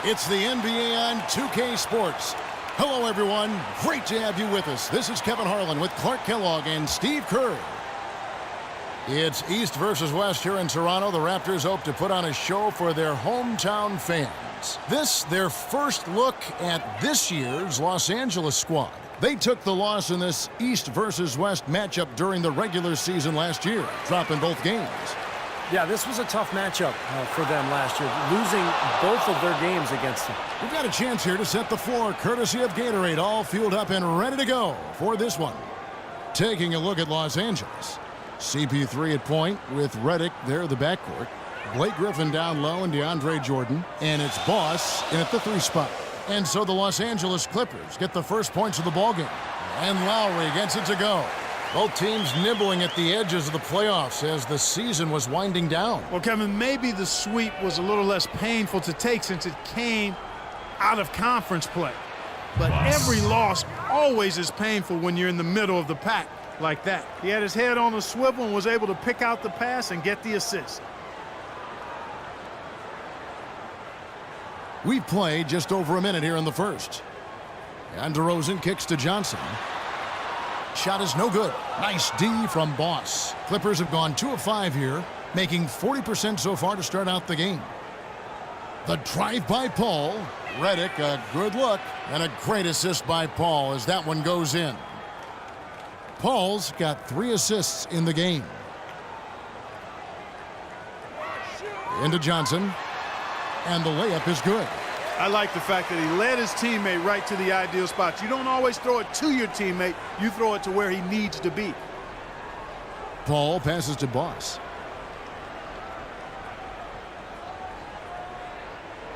It's the NBA on 2K Sports. Hello, everyone. Great to have you with us. This is Kevin Harlan with Clark Kellogg and Steve Kerr. It's East versus West here in Toronto. The Raptors hope to put on a show for their hometown fans. This, their first look at this year's Los Angeles squad. They took the loss in this East versus West matchup during the regular season last year, dropping both games. Yeah, this was a tough matchup for them last year, losing both of their games against them. We've got a chance here to set the floor, courtesy of Gatorade, all fueled up and ready to go for this one. Taking a look at Los Angeles. CP3 at point with Redick there, the backcourt. Blake Griffin down low and DeAndre Jordan. And it's Boss in at the 3 spot. And so the Los Angeles Clippers get the first points of the ballgame. And Lowry gets it to go. Both teams nibbling at the edges of the playoffs as the season was winding down. Well, Kevin, maybe the sweep was a little less painful to take since it came out of conference play. But every loss always is painful when you're in the middle of the pack like that. He had his head on the swivel and was able to pick out the pass and get the assist. We've played just over a minute here in the first. And DeRozan kicks to Johnson. Shot is no good. Nice D from Boss. Clippers have gone 2 of 5 here, making 40% so far to start out the game. The drive by Paul. Redick, a good look, and a great assist by Paul as that one goes in. Paul's got 3 assists in the game. Into Johnson, and the layup is good. I like the fact that he led his teammate right to the ideal spot. You don't always throw it to your teammate. You throw it to where he needs to be. Paul passes to Boss.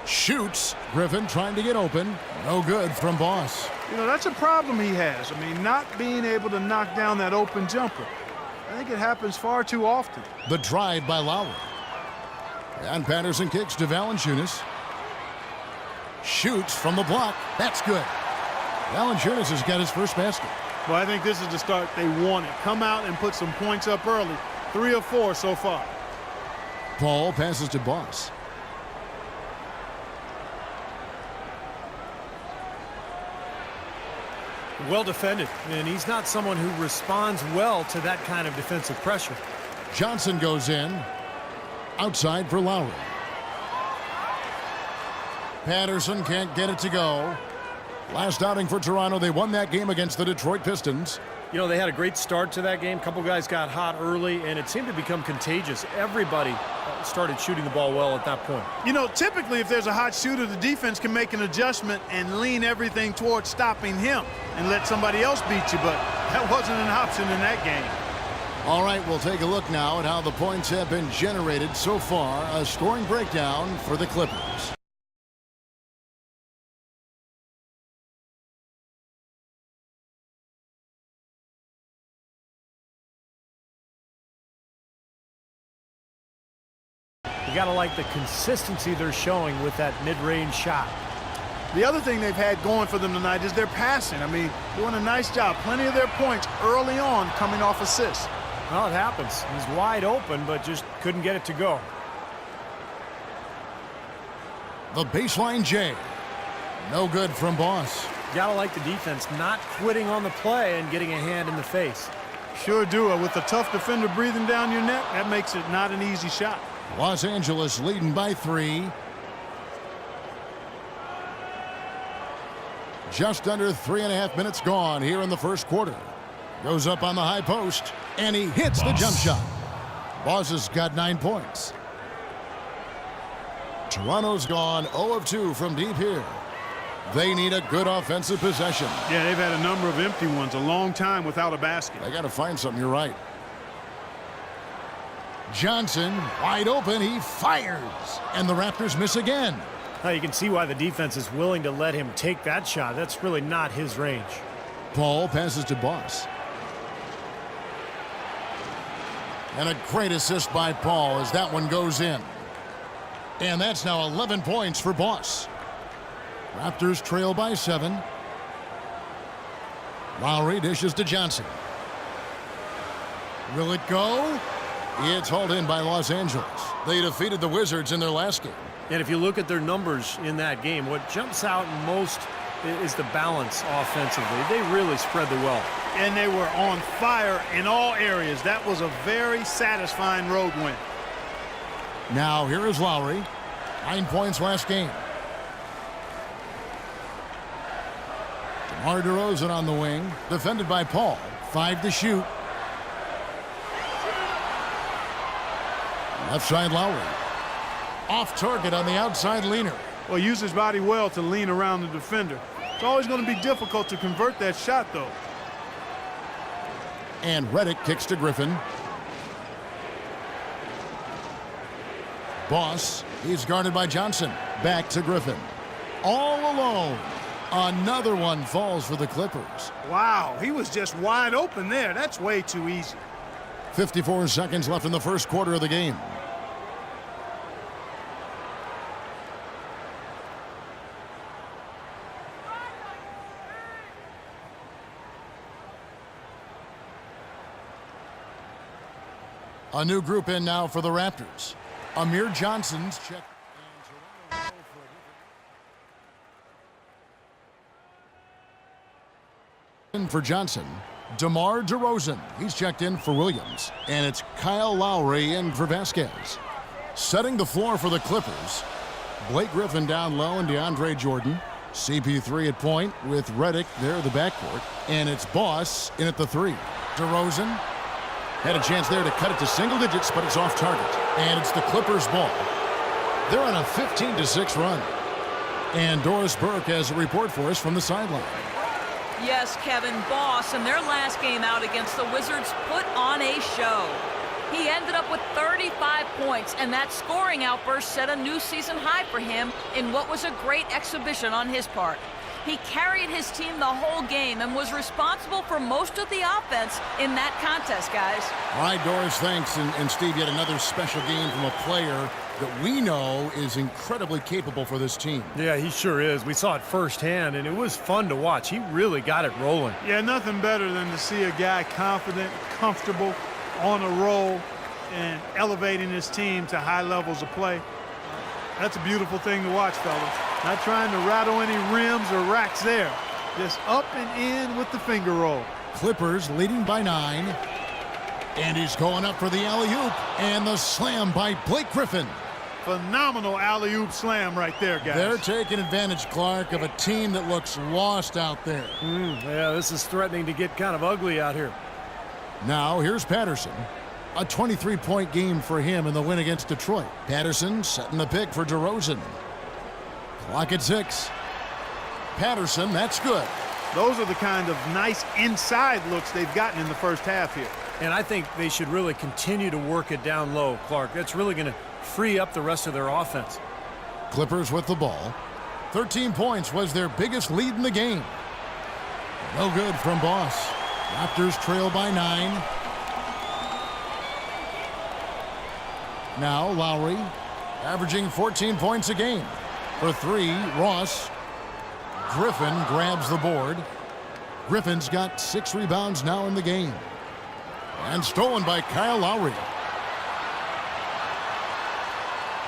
Shoots. Griffin trying to get open. No good from Boss. You know, that's a problem he has. I mean, not being able to knock down that open jumper. I think it happens far too often. The drive by Lowry. And Patterson kicks to Valanciunas. Shoots from the block. That's good. Valanciunas has got his first basket. Well, I think this is the start they wanted. Come out and put some points up early. 3 of 4 so far. Paul passes to Boss. Well defended, and he's not someone who responds well to that kind of defensive pressure. Johnson goes in. Outside for Lowry. Patterson can't get it to go. Last outing for Toronto, they won that game against the Detroit Pistons. You know, they had a great start to that game. A couple guys got hot early, and it seemed to become contagious. Everybody started shooting the ball well at that point. You know, typically if there's a hot shooter, the defense can make an adjustment and lean everything towards stopping him and let somebody else beat you, but that wasn't an option in that game. All right, we'll take a look now at how the points have been generated so far. A scoring breakdown for the Clippers. You got to like the consistency they're showing with that mid-range shot. The other thing they've had going for them tonight is their passing. I mean, doing a nice job. Plenty of their points early on coming off assists. Well, it happens. He's wide open, but just couldn't get it to go. The baseline J. No good from Boss. Gotta like the defense not quitting on the play and getting a hand in the face. Sure do. With a tough defender breathing down your neck, that makes it not an easy shot. Los Angeles leading by 3. Just under 3.5 minutes gone here in the first quarter. Goes up on the high post, and he hits the jump shot. Boss has got 9 points. Toronto's gone 0 of 2 from deep here. They need a good offensive possession. Yeah, they've had a number of empty ones, a long time without a basket. They got to find something, you're right. Johnson, wide open, he fires. And the Raptors miss again. Now you can see why the defense is willing to let him take that shot. That's really not his range. Paul passes to Boss. And a great assist by Paul as that one goes in. And that's now 11 points for Boss. Raptors trail by 7. Lowry dishes to Johnson. Will it go? It's hauled in by Los Angeles. They defeated the Wizards in their last game. And if you look at their numbers in that game, what jumps out most is the balance offensively. They really spread the wealth. And they were on fire in all areas. That was a very satisfying road win. Now here is Lowry. 9 points last game. DeMar DeRozan on the wing. Defended by Paul. 5 to shoot. Left side Lowry. Off target on the outside leaner. Well, use his body well to lean around the defender. It's always going to be difficult to convert that shot, though. And Redick kicks to Griffin. Boss, he's guarded by Johnson. Back to Griffin. All alone. Another one falls for the Clippers. Wow, he was just wide open there. That's way too easy. 54 seconds left in the first quarter of the game. A new group in now for the Raptors. Amir Johnson's check. In for Johnson. DeMar DeRozan. He's checked in for Williams. And it's Kyle Lowry in for Vasquez. Setting the floor for the Clippers. Blake Griffin down low and DeAndre Jordan. CP3 at point with Redick there at the backcourt. And it's Boss in at the 3. DeRozan. Had a chance there to cut it to single digits, but it's off target. And it's the Clippers' ball. They're on a 15-6 run. And Doris Burke has a report for us from the sideline. Yes, Kevin, Boss in their last game out against the Wizards put on a show. He ended up with 35 points, and that scoring outburst set a new season high for him in what was a great exhibition on his part. He carried his team the whole game and was responsible for most of the offense in that contest, guys. All right, Doris, thanks. And Steve, yet another special game from a player that we know is incredibly capable for this team. Yeah, he sure is. We saw it firsthand, and it was fun to watch. He really got it rolling. Yeah, nothing better than to see a guy confident, comfortable, on a roll, and elevating his team to high levels of play. That's a beautiful thing to watch, fellas. Not trying to rattle any rims or racks there. Just up and in with the finger roll. Clippers leading by 9. And he's going up for the alley-oop. And the slam by Blake Griffin. Phenomenal alley-oop slam right there, guys. They're taking advantage, Clark, of a team that looks lost out there. Yeah, this is threatening to get kind of ugly out here. Now, here's Patterson. A 23-point game for him in the win against Detroit. Patterson setting the pick for DeRozan. Clock at 6. Patterson, that's good. Those are the kind of nice inside looks they've gotten in the first half here. And I think they should really continue to work it down low, Clark. That's really going to free up the rest of their offense. Clippers with the ball. 13 points was their biggest lead in the game. No good from Boss. Raptors trail by 9. Now Lowry averaging 14 points a game. For 3, Ross. Griffin grabs the board. Griffin's got 6 rebounds now in the game. And stolen by Kyle Lowry.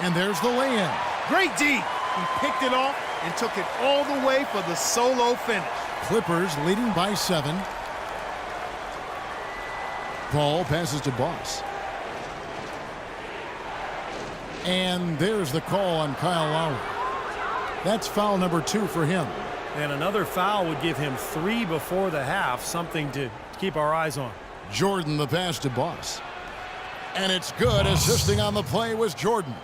And there's the lay-in. Great D. He picked it off and took it all the way for the solo finish. Clippers leading by 7. Paul passes to Boss. And there's the call on Kyle Lowry. That's foul number 2 for him. And another foul would give him 3 before the half, something to keep our eyes on. Jordan the pass to Boss. And it's good. Assisting on the play was Jordan.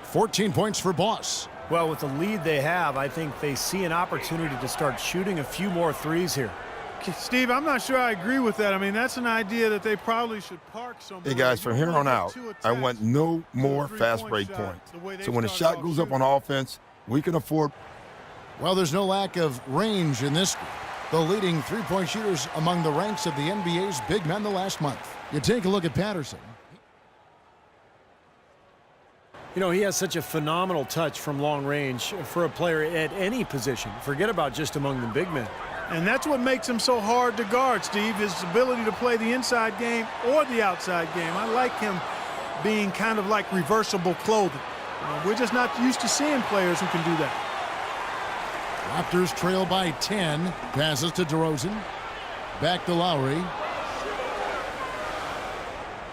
14 points for Boss. Well, with the lead they have, I think they see an opportunity to start shooting a few more threes here. Steve, I'm not sure I agree with that. I mean, that's an idea that they probably should park somewhere. Hey, guys, from here on out, I want no more fast break points. So when the shot goes up on offense, we can afford. Well, there's no lack of range in this group. The leading three-point shooters among the ranks of the NBA's big men the last month. You take a look at Patterson. You know, he has such a phenomenal touch from long range for a player at any position. Forget about just among the big men. And that's what makes him so hard to guard, Steve, his ability to play the inside game or the outside game. I like him being kind of like reversible clothing. We're just not used to seeing players who can do that. Raptors trail by 10. Passes to DeRozan. Back to Lowry.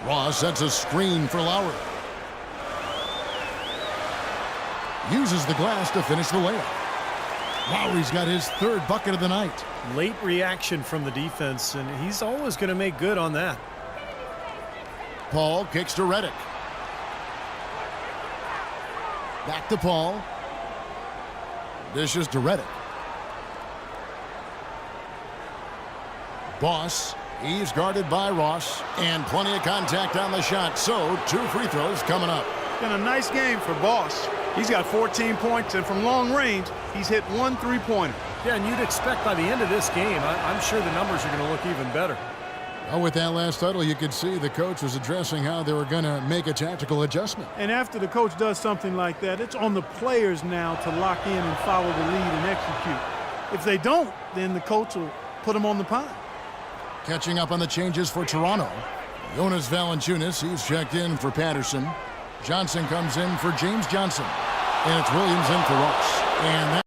Ross sets a screen for Lowry. Uses the glass to finish the layup. Lowry's got his third bucket of the night. Late reaction from the defense, and he's always going to make good on that. Paul kicks to Redick. Back to Paul. Dishes to Redick. Boss, he's guarded by Ross, and plenty of contact on the shot, so 2 free throws coming up. Been a nice game for Boss. He's got 14 points, and from long range, he's hit 1 3-pointer. Yeah, and you'd expect by the end of this game, I'm sure the numbers are going to look even better. Well, with that last huddle, you could see the coach was addressing how they were going to make a tactical adjustment. And after the coach does something like that, it's on the players now to lock in and follow the lead and execute. If they don't, then the coach will put them on the pine. Catching up on the changes for Toronto. Jonas Valanciunas, he's checked in for Patterson. Johnson comes in for James Johnson. And it's Williams in for Ross. And that